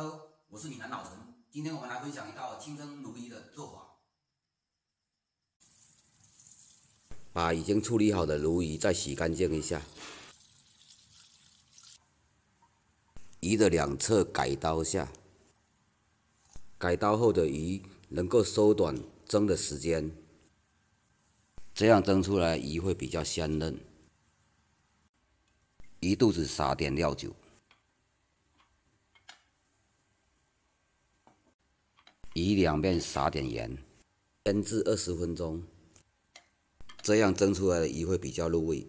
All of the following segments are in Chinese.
Hello，我是闽南老陈，今天我们来分享一道清蒸鲈鱼的做法。把已经处理好的鲈鱼再洗干净一下，鱼的两侧改刀下，改刀后的鱼能够缩短蒸的时间，这样蒸出来鱼会比较鲜嫩。鱼肚子撒点料酒。 鱼两面撒点盐，腌制20分钟，这样蒸出来的鱼会比较入味。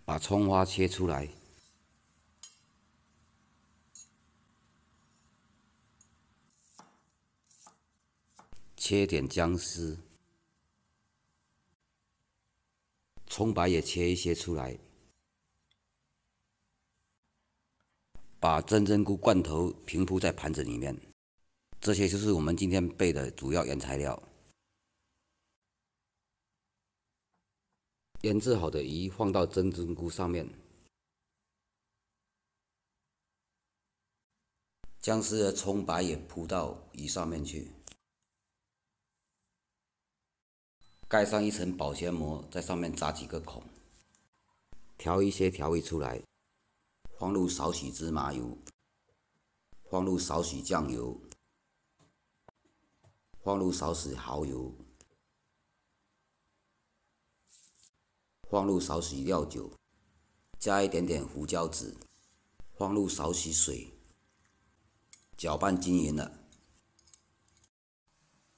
把葱花切出来，切点姜丝。 葱白也切一些出来，把真珍菇罐头平铺在盘子里面。这些就是我们今天备的主要原材料。腌制好的鱼放到真珍菇上面，姜丝和葱白也铺到鱼上面去。 盖上一层保鲜膜，在上面扎几个孔，调一些调味出来，放入少许芝麻油，放入少许酱油，放入少许蚝油，放入少许料酒，加一点点胡椒籽，放入少许水，搅拌均匀了。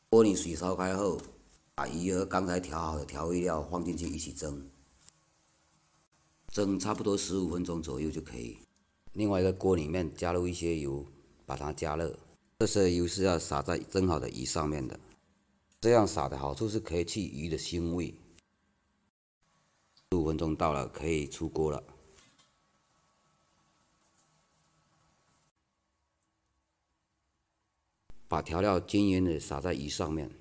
锅里水烧开后。 把鱼和刚才调好的调味料放进去一起蒸，蒸差不多15分钟左右就可以。另外一个锅里面加入一些油，把它加热。这些油是要撒在蒸好的鱼上面的，这样撒的好处是可以去鱼的腥味。15分钟到了，可以出锅了。把调料均匀的撒在鱼上面。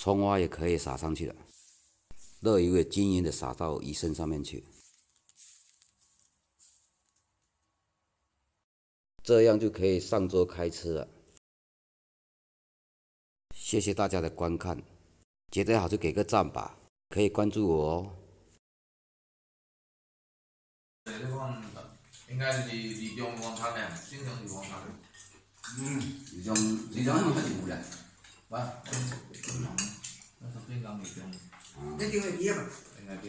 葱花也可以撒上去了，热油也均匀的撒到鱼身上面去，这样就可以上桌开吃了。谢谢大家的观看，觉得好就给个赞吧，可以关注我哦。应该是二中王餐的，正常是王餐。二中用太久了，喂，那十點咁二中，你叫佢幾啊？應該啲。